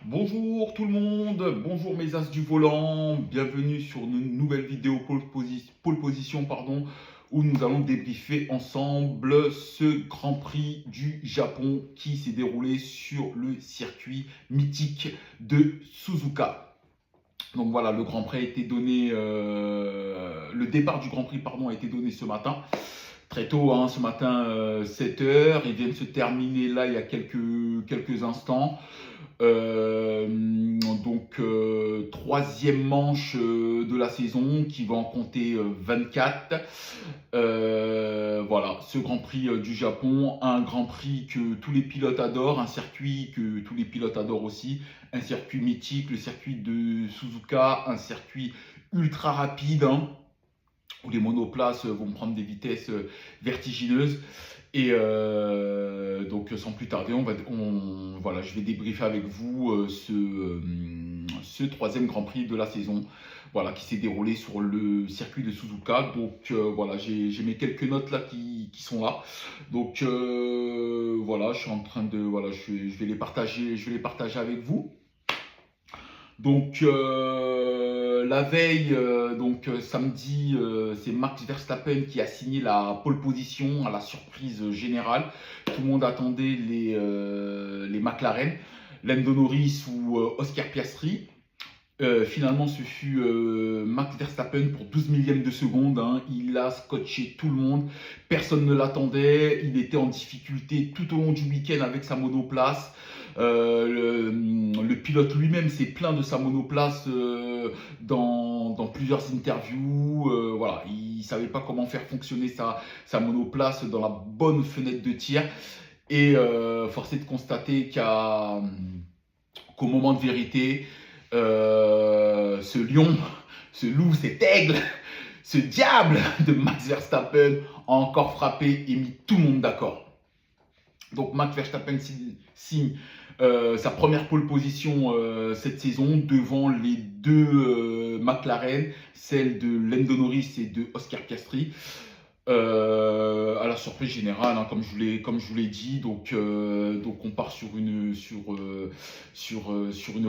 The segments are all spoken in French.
Bonjour tout le monde, bonjour mes as du volant, bienvenue sur une nouvelle vidéo pole position où nous allons débriefer ensemble ce Grand Prix du Japon qui s'est déroulé sur le circuit mythique de Suzuka. Donc voilà, le Grand Prix a été donné, le départ du Grand Prix a été donné ce matin. Très tôt, hein, ce matin, 7 h. Il vient de se terminer là il y a quelques instants. Troisième manche de la saison qui va en compter 24. Voilà, ce Grand Prix du Japon, un Grand Prix que tous les pilotes adorent, un circuit que tous les pilotes adorent aussi, un circuit mythique, le circuit de Suzuka, un circuit ultra rapide, hein, où les monoplaces vont prendre des vitesses vertigineuses. Et donc, sans plus tarder, voilà, je vais débriefer avec vous ce troisième Grand Prix de la saison, voilà, qui s'est déroulé sur le circuit de Suzuka. Donc, voilà, j'ai mes quelques notes là qui sont là. Donc, voilà, je suis en train de, voilà, je vais les partager avec vous. Donc la veille, samedi, c'est Max Verstappen qui a signé la pole position à la surprise générale. Tout le monde attendait les McLaren, Lando Norris ou Oscar Piastri. Finalement, ce fut Max Verstappen pour 12 millièmes de seconde, hein. Il a scotché tout le monde. Personne ne l'attendait. Il était en difficulté tout au long du week-end avec sa monoplace. Le pilote lui-même s'est plaint de sa monoplace dans plusieurs interviews. Voilà, il ne savait pas comment faire fonctionner sa monoplace dans la bonne fenêtre de tir. Et force est de constater qu'au moment de vérité, ce lion, ce loup, cet aigle, ce diable de Max Verstappen a encore frappé et mis tout le monde d'accord. Donc Max Verstappen signe sa première pole position cette saison devant les deux McLaren, celle de Lando Norris et de Oscar Piastri. À la surprise générale, hein, comme je vous l'ai dit, donc on part sur une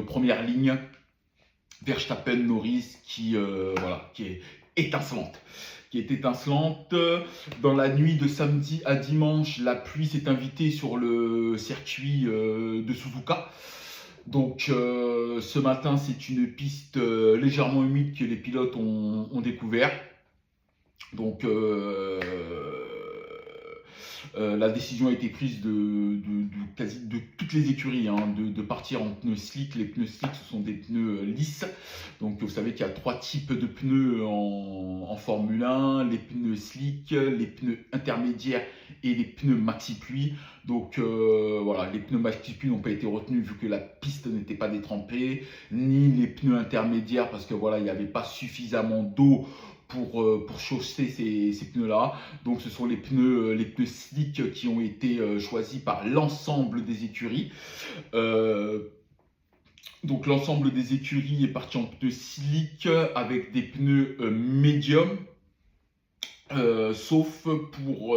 première ligne. Verstappen, Norris qui est étincelante. Dans la nuit de samedi à dimanche, la pluie s'est invitée sur le circuit de Suzuka. Donc ce matin, c'est une piste légèrement humide que les pilotes ont découvert. Donc la décision a été prise de toutes les écuries, hein, de partir en pneus slick. Les pneus slick, ce sont des pneus lisses. Donc vous savez qu'il y a 3 types de pneus en Formule 1, les pneus slick, les pneus intermédiaires et les pneus maxi pluie. Donc voilà, les pneus maxi pluie n'ont pas été retenus vu que la piste n'était pas détrempée, ni les pneus intermédiaires parce que voilà, il n'y avait pas suffisamment d'eau pour chausser ces pneus-là. Donc ce sont les pneus slick qui ont été choisis par l'ensemble des écuries. Donc l'ensemble des écuries est parti en pneus slick avec des pneus médium, sauf pour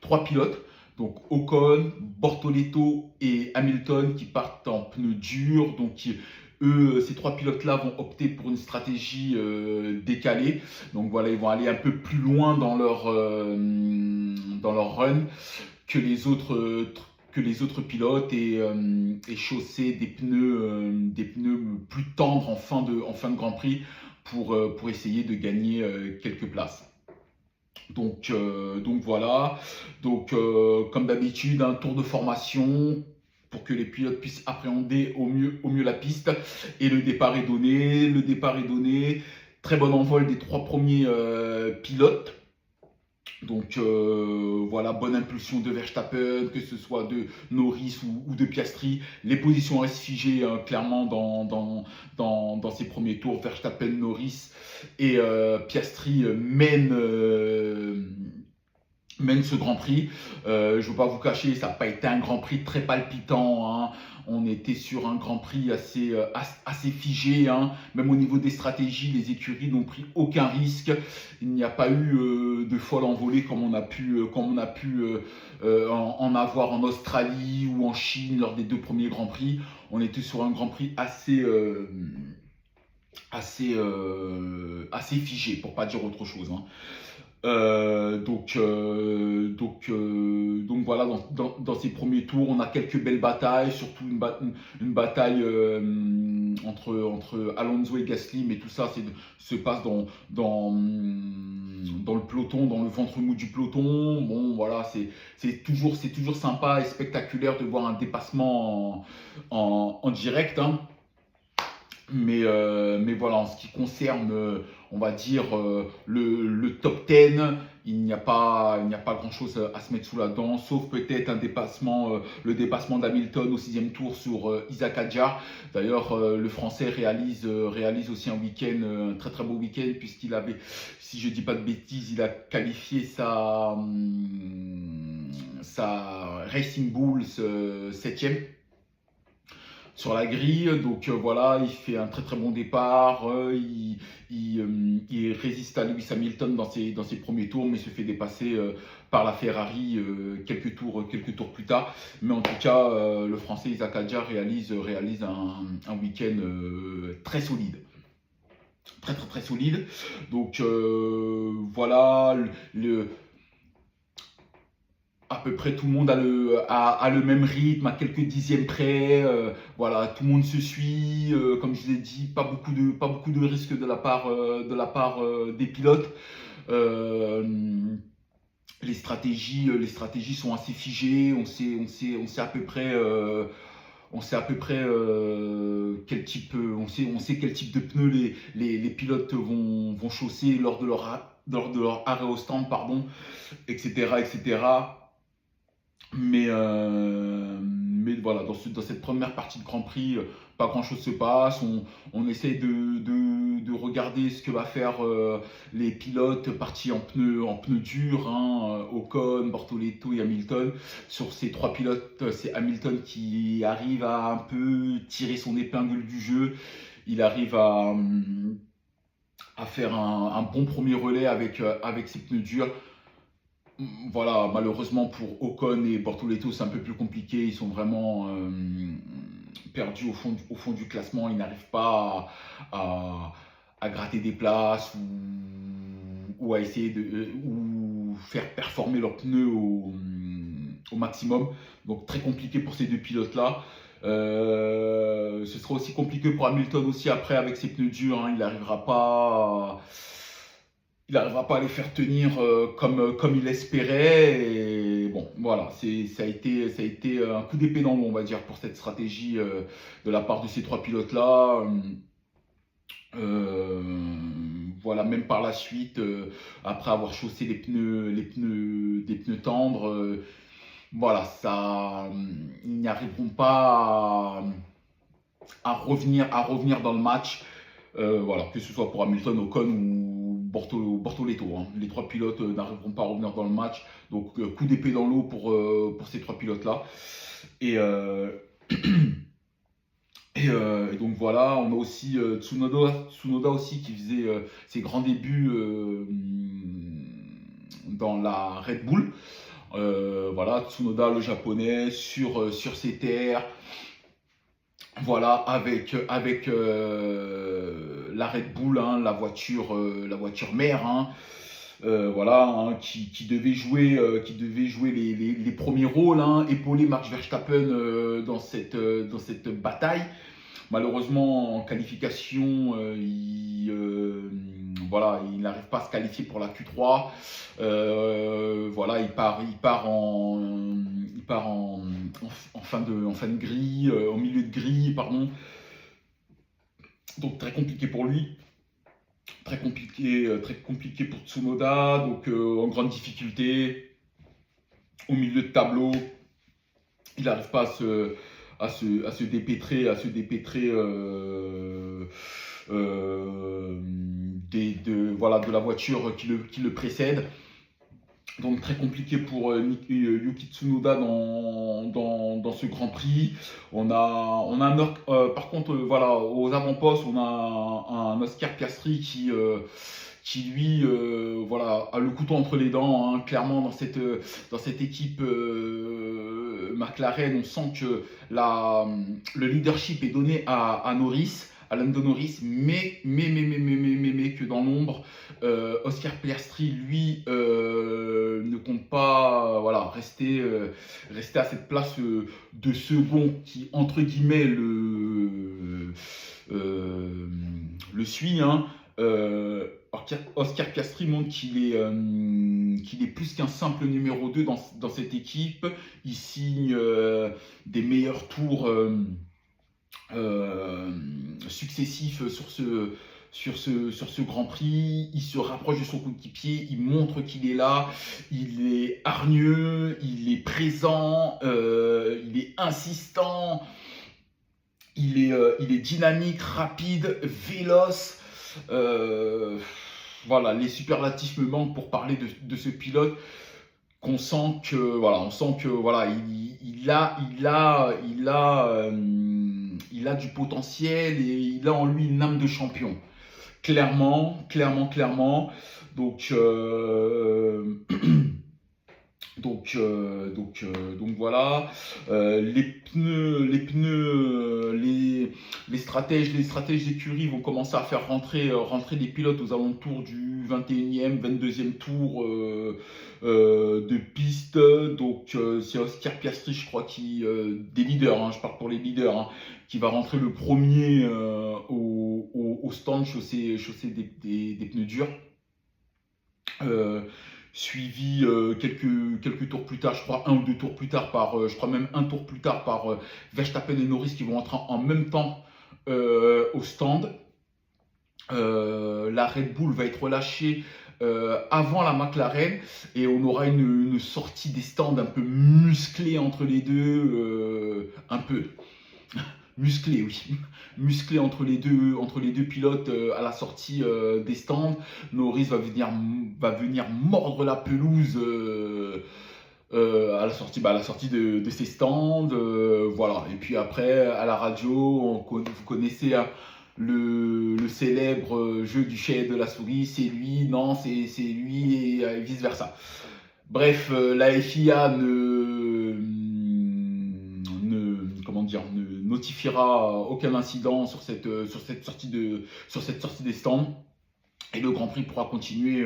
3 pilotes. Donc Ocon, Bortoleto et Hamilton qui partent en pneus durs. Donc eux, ces 3 pilotes-là vont opter pour une stratégie décalée. Donc voilà, ils vont aller un peu plus loin dans leur run que les autres pilotes et chausser des pneus plus tendres en fin de Grand Prix pour essayer de gagner quelques places. Donc voilà. Donc comme d'habitude, un tour de formation pour que les pilotes puissent appréhender au mieux la piste. Et le départ est donné. Très bon envol des 3 premiers pilotes. Donc voilà, bonne impulsion de Verstappen, que ce soit de Norris ou de Piastri. Les positions restent figées clairement dans ces premiers tours. Verstappen, Norris et Piastri mènent mène ce Grand Prix. Je ne veux pas vous cacher, ça n'a pas été un Grand Prix très palpitant, hein. On était sur un Grand Prix assez figé, hein. Même au niveau des stratégies, les écuries n'ont pris aucun risque. Il n'y a pas eu de folle envolée comme on a pu, en avoir en Australie ou en Chine lors des 2 premiers Grands Prix. On était sur un Grand Prix assez figé, pour pas dire autre chose, hein. Donc voilà, dans ces premiers tours, on a quelques belles batailles, surtout une bataille entre Alonso et Gasly, mais tout ça se passe dans le peloton, dans le ventre mou du peloton. Bon, voilà, c'est toujours sympa et spectaculaire de voir un dépassement en direct, hein. Mais voilà, en ce qui concerne, on va dire, le top 10, il n'y a pas grand-chose à se mettre sous la dent, sauf peut-être le dépassement d'Hamilton au 6e tour sur Isaac Hadjar. D'ailleurs, le Français réalise aussi un week-end, un très très beau week-end, puisqu'il avait, si je ne dis pas de bêtises, il a qualifié sa Racing Bulls 7e sur la grille. Donc voilà, il fait un très très bon départ. Il résiste à Lewis Hamilton dans ses premiers tours, mais se fait dépasser par la Ferrari quelques tours plus tard. Mais en tout cas, le Français Isaac Hadjar réalise un week-end très solide. Très très très solide. Donc voilà, à peu près tout le monde a le même rythme, à quelques dixièmes près. Voilà, tout le monde se suit. Comme je vous ai dit, pas beaucoup de risques de la part des pilotes. Les stratégies sont assez figées. On sait à peu près. On sait quel type de pneus les pilotes vont chausser lors de leur arrêt au stand, pardon, etc., etc. Mais voilà, dans cette première partie de Grand Prix, pas grand chose se passe. On essaie de regarder ce que va faire les pilotes partis en pneus durs, hein, Ocon, Bortoleto et Hamilton. Sur ces 3 pilotes, c'est Hamilton qui arrive à un peu tirer son épingle du jeu. Il arrive à faire un bon premier relais avec ses pneus durs. Voilà, malheureusement pour Ocon et Bortoleto, c'est un peu plus compliqué. Ils sont vraiment perdus au fond du classement. Ils n'arrivent pas à gratter des places ou à essayer ou faire performer leurs pneus au maximum. Donc très compliqué pour ces 2 pilotes-là. Ce sera aussi compliqué pour Hamilton aussi après avec ses pneus durs, hein. Il n'arrivera pas à les faire tenir comme il espérait. Et bon, voilà, ça a été un coup d'épée dans l'eau, on va dire, pour cette stratégie de la part de ces 3 pilotes-là. Voilà, même par la suite, après avoir chaussé des pneus tendres, voilà, ils n'arriveront pas à revenir dans le match. Voilà, que ce soit pour Hamilton, Ocon ou Bortoleto, hein. Les 3 pilotes n'arriveront pas à revenir dans le match. Donc coup d'épée dans l'eau pour ces 3 pilotes-là. Et, et donc voilà, on a aussi Tsunoda aussi qui faisait ses grands débuts dans la Red Bull. Voilà, Tsunoda, le japonais, sur ses terres. Voilà, avec la Red Bull, hein, la voiture mère, hein, voilà, hein, qui devait jouer les premiers rôles, hein, épauler Max Verstappen dans cette bataille. Malheureusement, en qualification, voilà, il n'arrive pas à se qualifier pour la Q3. Voilà, il part en fin de grille, au milieu de grille, pardon. Donc très compliqué pour lui. Très compliqué pour Tsunoda. Donc en grande difficulté. Au milieu de tableau, il n'arrive pas à se dépêtrer, de la voiture qui le précède. Donc très compliqué pour Yuki Tsunoda dans ce Grand Prix. Par contre, voilà, aux avant-postes, on a un Oscar Piastri qui lui, voilà, a le couteau entre les dents, hein, clairement dans cette équipe McLaren. On sent que le leadership est donné à Norris, à Lando Norris, mais que dans l'ombre, Oscar Piastri, lui, ne compte pas voilà, rester à cette place de second qui, entre guillemets, le suit. Hein. Oscar Piastri montre qu'il est plus qu'un simple numéro 2 dans cette équipe. Il signe des meilleurs tours successifs sur ce Grand Prix. Il se rapproche de son coéquipier, il montre qu'il est là, il est hargneux, il est présent, il est insistant, il est dynamique, rapide, véloce. Voilà, les superlatifs me manquent pour parler de ce pilote qu'on sent que voilà, il a du potentiel et il a en lui une âme de champion. Clairement. Donc donc voilà. Les stratèges d'écurie vont commencer à faire rentrer les pilotes aux alentours du 21e, 22e tour de piste. Donc c'est Oscar Piastri, je crois, des leaders, hein, je parle pour les leaders, hein, qui va rentrer le premier au stand chaussé des pneus durs. Suivi quelques tours plus tard, je crois un ou deux tours plus tard je crois même un tour plus tard par Verstappen et Norris qui vont entrer en même temps au stand. La Red Bull va être relâchée avant la McLaren et on aura une sortie des stands un peu musclée entre les deux, un peu musclé, oui, musclé entre les deux pilotes à la sortie des stands. Norris va venir mordre la pelouse à la sortie de ses stands, voilà. Et puis après, à la radio, vous connaissez hein, le célèbre jeu du chat et de la souris, c'est lui, non, c'est lui, et vice versa. Bref, la FIA ne notifiera aucun incident sur cette sortie des stands et le Grand Prix pourra continuer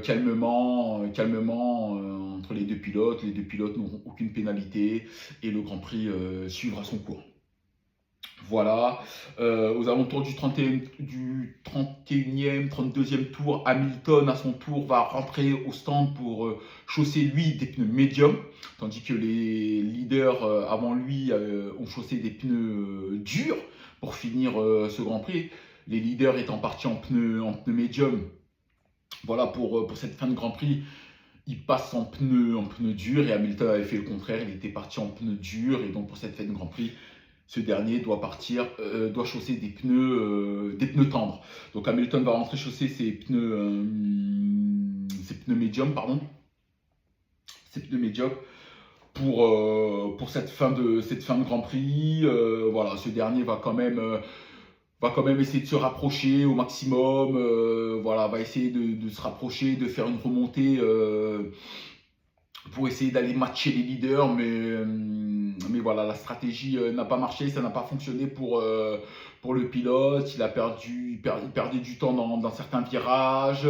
calmement entre les deux pilotes. Les deux pilotes n'auront aucune pénalité et le Grand Prix suivra son cours. Voilà, aux alentours du 31e, 32e tour, Hamilton à son tour va rentrer au stand pour chausser lui des pneus médiums, tandis que les leaders avant lui ont chaussé des pneus durs pour finir ce Grand Prix. Les leaders étant partis en pneus médiums. Voilà pour cette fin de Grand Prix. Il passe en pneus durs et Hamilton avait fait le contraire, il était parti en pneus durs et donc pour cette fin de Grand Prix, ce dernier doit chausser des pneus tendres. Donc Hamilton va rentrer chausser ses pneus médiums, pour cette fin de Grand Prix. Voilà, ce dernier va quand même essayer de se rapprocher au maximum. Voilà, va essayer de se rapprocher, de faire une remontée pour essayer d'aller matcher les leaders, mais voilà, la stratégie n'a pas marché, ça n'a pas fonctionné pour le pilote. Il perdait du temps dans certains virages,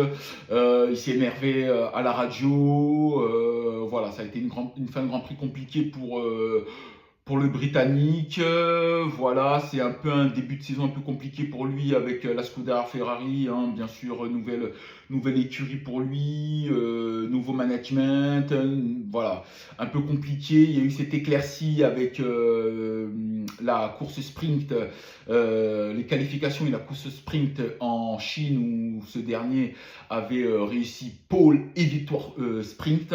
il s'est énervé à la radio. Voilà, ça a été une fin de Grand Prix compliquée pour le Britannique. Voilà, c'est un peu un début de saison un peu compliqué pour lui avec la Scuderia Ferrari, hein, bien sûr, nouvelle écurie pour lui, nouveau management, voilà, un peu compliqué. Il y a eu cette éclaircie avec la course sprint, les qualifications et la course sprint en Chine où ce dernier avait réussi pole et victoire sprint,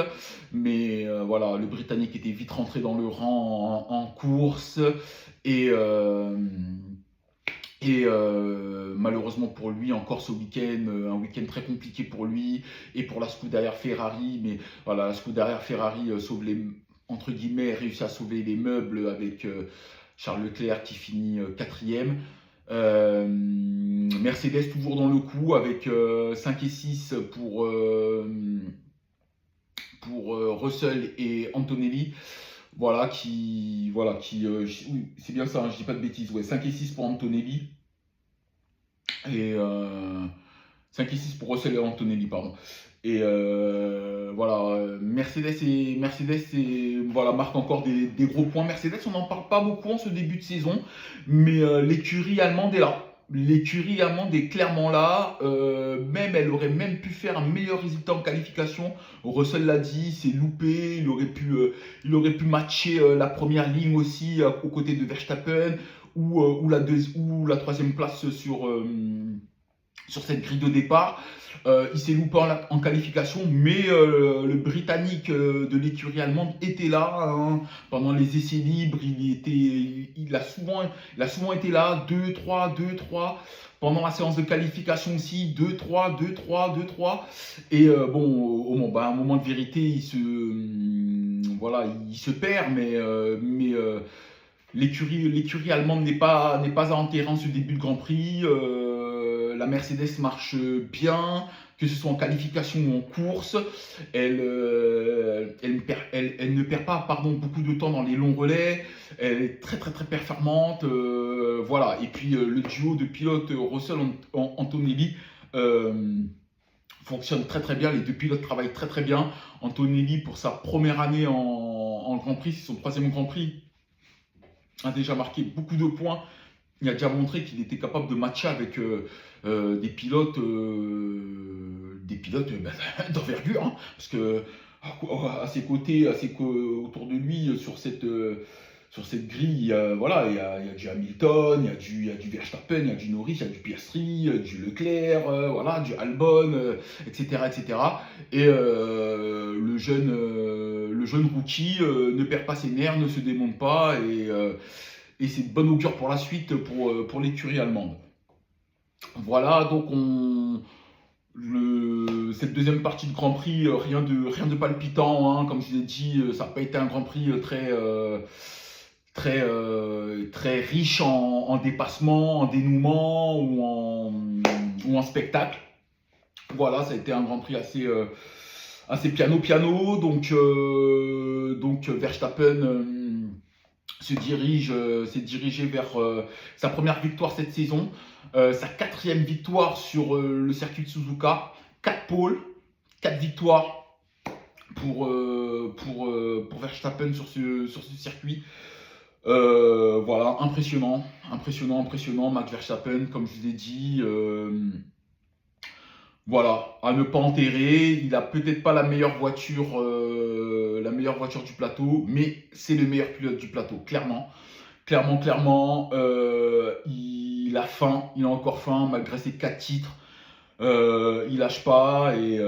mais voilà, le Britannique était vite rentré dans le rang en course et Et malheureusement pour lui, encore ce week-end, un week-end très compliqué pour lui et pour la Scuderia Ferrari. Mais voilà, la Scuderia Ferrari sauve entre guillemets, réussit à sauver les meubles avec Charles Leclerc qui finit quatrième. Mercedes toujours dans le coup avec 5 et 6 pour Russell et Antonelli. Voilà, oui, c'est bien ça, hein, je dis pas de bêtises. Ouais, 5 et 6 pour Antonelli et 5 et 6 pour Russell et Antonelli, pardon. Et voilà, voilà, marque encore des gros points. Mercedes, on n'en parle pas beaucoup en ce début de saison, mais l'écurie allemande est là. L'écurie allemande est clairement là. Même, elle aurait même pu faire un meilleur résultat en qualification. Russell l'a dit, c'est loupé. Il aurait pu matcher la première ligne aussi aux côtés de Verstappen ou la troisième place sur cette grille de départ. Il s'est loupé en qualification, mais le Britannique de l'écurie allemande était là hein, pendant les essais libres. Il a souvent été là, 2-3, 2-3. Pendant la séance de qualification aussi, 2-3, 2-3, 2-3. Et bon, à un moment de vérité, il se perd, mais l'écurie allemande n'est pas à enterrer en ce début de Grand Prix. La Mercedes marche bien, que ce soit en qualification ou en course. Elle ne perd pas beaucoup de temps dans les longs relais. Elle est très très très performante. Voilà. Et puis le duo de pilotes Russell-Antonelli fonctionne très très bien. Les deux pilotes travaillent très très bien. Antonelli, pour sa première année en Grand Prix, c'est son troisième Grand Prix, a déjà marqué beaucoup de points. Il a déjà montré qu'il était capable de matcher avec des pilotes d'envergure, hein, parce que à ses côtés, autour de lui, sur cette grille, il y a du Hamilton, il y a du Verstappen, il y a du Norris, il y a du Piastri, du Leclerc, voilà, du Albon, etc., etc. Et le jeune rookie ne perd pas ses nerfs, ne se démonte pas et c'est de bon augure pour la suite pour l'écurie allemande. Voilà, donc cette deuxième partie de Grand Prix, rien de palpitant, hein, comme je l'ai dit, ça n'a pas été un Grand Prix très riche en dépassement, en dénouement ou en spectacle. Voilà, ça a été un Grand Prix assez piano, donc Verstappen s'est dirigé vers sa première victoire cette saison, sa quatrième victoire sur le circuit de Suzuka, 4 pôles, 4 victoires pour Verstappen sur ce circuit. Voilà, impressionnant, Max Verstappen, comme je vous ai dit. Voilà, à ne pas enterrer. Il n'a peut-être pas la meilleure voiture du plateau, mais c'est le meilleur pilote du plateau, clairement. Il a faim, il a encore faim, malgré ses 4 titres. Il lâche pas et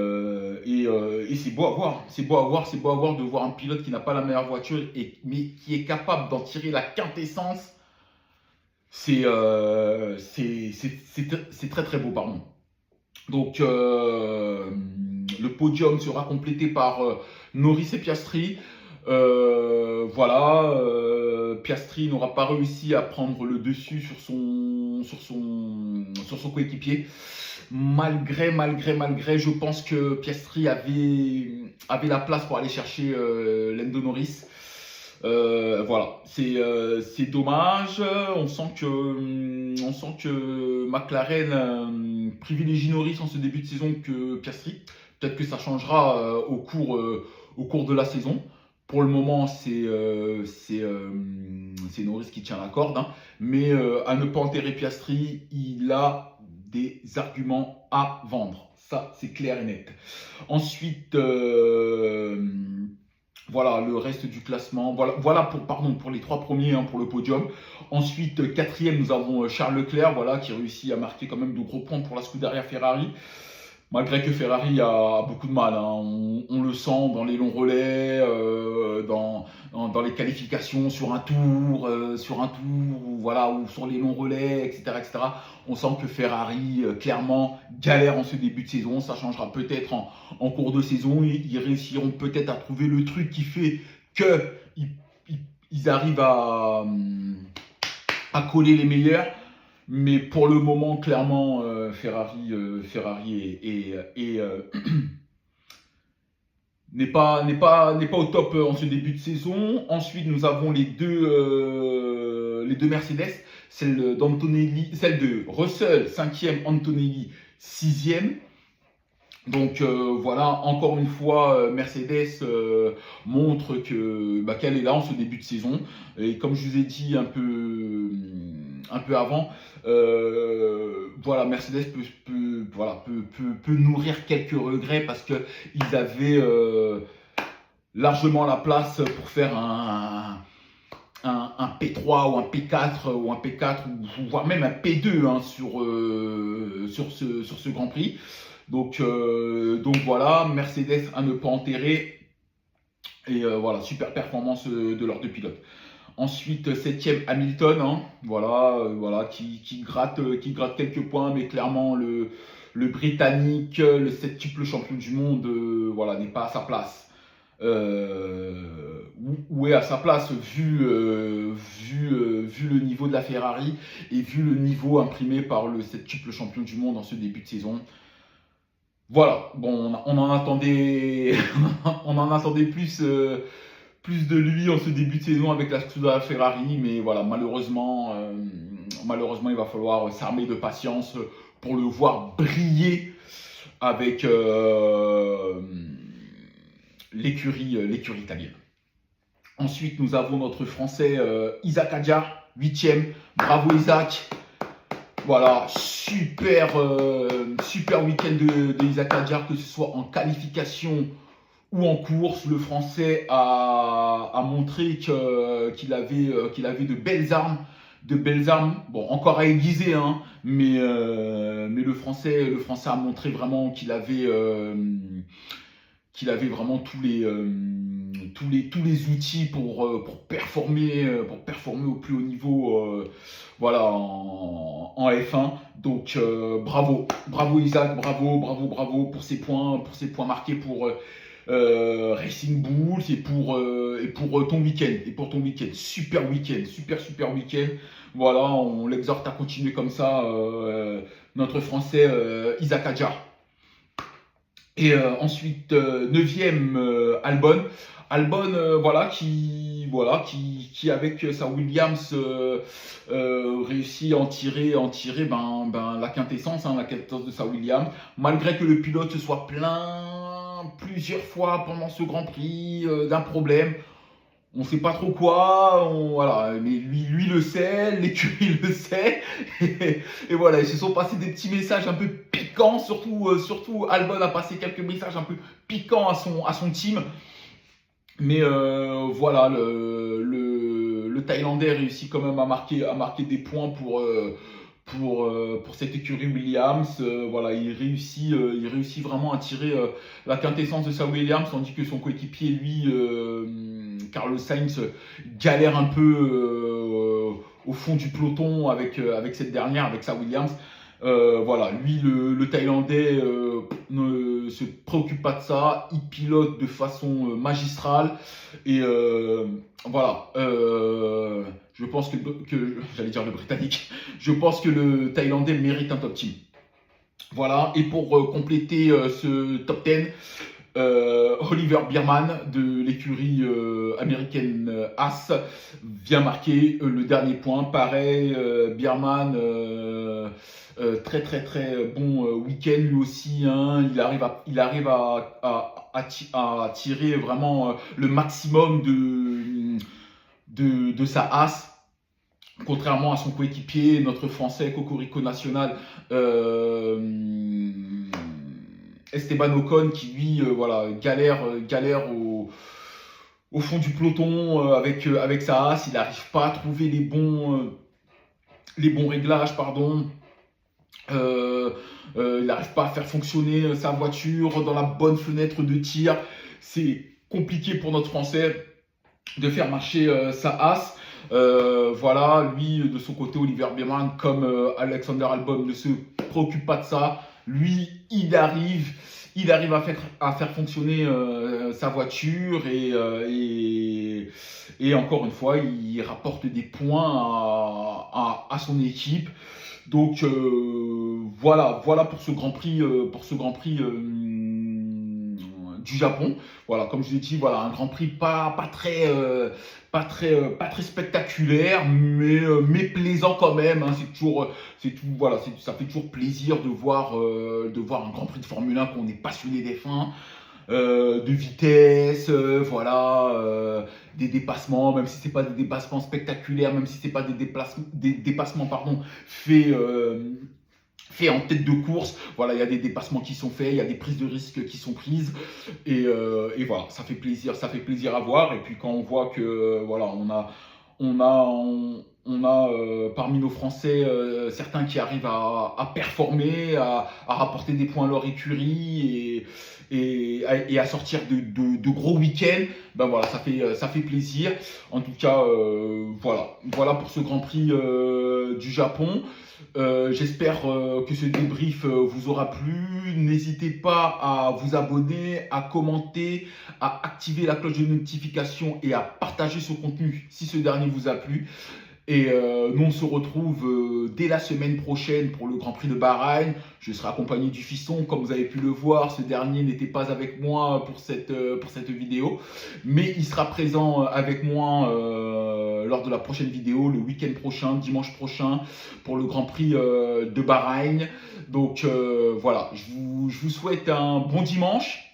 c'est beau à voir. C'est beau à voir de voir un pilote qui n'a pas la meilleure voiture, mais qui est capable d'en tirer la quintessence. C'est très très beau, pardon. Donc le podium sera complété par Norris et Piastri. Voilà, Piastri n'aura pas réussi à prendre le dessus sur son coéquipier. Malgré, je pense que Piastri avait la place pour aller chercher Lando Norris. Voilà, c'est dommage. On sent que McLaren privilégie Norris en ce début de saison que Piastri. Peut-être que ça changera au cours de la saison. Pour le moment, c'est Norris qui tient la corde, hein. Mais à ne pas enterrer Piastri, il a des arguments à vendre. Ça, c'est clair et net. Ensuite, voilà le reste du classement. Voilà pour les 3 premiers, hein, pour le podium. Ensuite, quatrième, nous avons Charles Leclerc, voilà, qui réussit à marquer quand même de gros points pour la Scuderia Ferrari. Malgré que Ferrari a beaucoup de mal, hein. On le sent dans les longs relais, dans les qualifications sur un tour, voilà, ou sur les longs relais, etc., etc. On sent que Ferrari, clairement, galère en ce début de saison. Ça changera peut-être en cours de saison. Ils réussiront peut-être à trouver le truc qui fait qu'ils arrivent à coller les meilleurs. Mais pour le moment, clairement, Ferrari n'est pas au top en ce début de saison. Ensuite, nous avons les deux Mercedes, celle de Russell, 5e, Antonelli, 6e. Donc voilà, encore une fois, Mercedes montre qu'elle est là en ce début de saison. Et comme je vous ai dit un peu avant, voilà, Mercedes peut nourrir quelques regrets parce qu'ils avaient largement la place pour faire un P3 ou un P4 ou un P4 ou voire même un P2 hein, sur ce Grand Prix. Donc voilà, Mercedes à ne pas enterrer. Et voilà, super performance de leurs deux pilotes. Ensuite, 7e Hamilton, hein, voilà, qui gratte quelques points, mais clairement le Britannique, le septuple champion du monde, voilà, n'est pas à sa place. Où est à sa place vu le niveau de la Ferrari et vu le niveau imprimé par le septuple champion du monde en ce début de saison. Voilà, bon, on en attendait, on en attendait plus de lui en ce début de saison avec la Scuderia Ferrari, mais voilà, malheureusement, il va falloir s'armer de patience pour le voir briller avec l'écurie italienne. Ensuite, nous avons notre Français Isaac Hadjar, 8e. Bravo Isaac. Voilà, super week-end de Isaac Hadjar, que ce soit en qualification ou en course. Le Français a montré qu'il avait de belles armes. Bon, encore à aiguiser, hein, mais le Français a montré vraiment qu'il avait vraiment tous les outils pour performer au plus haut niveau voilà, en F1. Donc bravo Isaac, bravo pour ces points marqués pour Racing Bulls et pour ton week-end. Super week-end. Voilà, on l'exhorte à continuer comme ça, notre Français Isaac Hadjar. Et ensuite, 9e, Albon. Albon, qui avec sa Williams réussit à en tirer la quintessence de sa Williams. Malgré que le pilote se soit plaint plusieurs fois pendant ce Grand Prix d'un problème. On ne sait pas trop quoi, voilà, mais lui le sait, l'écurie le sait, et voilà, ils se sont passés des petits messages un peu piquants, surtout Albon a passé quelques messages un peu piquants à son team, mais voilà, le Thaïlandais réussit quand même à marquer des points pour cette écurie Williams. Voilà, il réussit vraiment à tirer la quintessence de sa Williams, tandis que son coéquipier, lui, Carlos Sainz, galère un peu au fond du peloton avec cette dernière, avec sa Williams. Voilà, lui, le Thaïlandais ne se préoccupe pas de ça, il pilote de façon magistrale et voilà. Je pense que j'allais dire le Britannique, je pense que le Thaïlandais mérite un top team. Voilà, et pour compléter ce top 10, Oliver Biermann de l'écurie américaine Haas vient marquer le dernier point. Pareil, Biermann, très bon week-end lui aussi. Hein. Il arrive à tirer vraiment le maximum de sa Haas. Contrairement à son coéquipier, notre Français Cocorico National, Esteban Ocon, qui lui galère au fond du peloton avec sa Haas. Il n'arrive pas à trouver les bons réglages, Il n'arrive pas à faire fonctionner sa voiture dans la bonne fenêtre de tir. C'est compliqué pour notre Français de faire marcher sa as. Voilà, lui, de son côté, Oliver Biermann, comme Alexander Albon, ne se préoccupe pas de ça. Lui, il arrive à faire fonctionner sa voiture et encore une fois, il rapporte des points à son équipe. Donc voilà pour ce Grand Prix, du Japon. Voilà, comme je l'ai dit, voilà un Grand Prix pas très spectaculaire, mais plaisant quand même. Hein. Ça fait toujours plaisir de voir un Grand Prix de Formule 1 qu'on est passionné des fins. De vitesse, des dépassements, même si c'est pas des dépassements spectaculaires, même si c'est pas des dépassements pardon, faits en tête de course. Voilà, il y a des dépassements qui sont faits, il y a des prises de risques qui sont prises, et voilà, ça fait plaisir à voir. Et puis quand on voit que voilà, on a parmi nos Français certains qui arrivent à performer, à rapporter des points à leur écurie et à sortir de gros week-ends, ben voilà, ça fait plaisir. En tout cas, voilà pour ce Grand Prix du Japon. J'espère que ce débrief vous aura plu. N'hésitez pas à vous abonner, à commenter, à activer la cloche de notification et à partager ce contenu si ce dernier vous a plu. Et nous, on se retrouve dès la semaine prochaine pour le Grand Prix de Bahreïn. Je serai accompagné du fiston. Comme vous avez pu le voir, ce dernier n'était pas avec moi pour cette vidéo. Mais il sera présent avec moi lors de la prochaine vidéo, le week-end prochain, dimanche prochain, pour le Grand Prix de Bahreïn. Donc voilà, je vous souhaite un bon dimanche.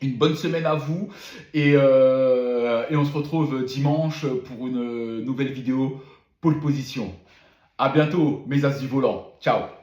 Une bonne semaine à vous et on se retrouve dimanche pour une nouvelle vidéo pole position. À bientôt mes as du volant. Ciao.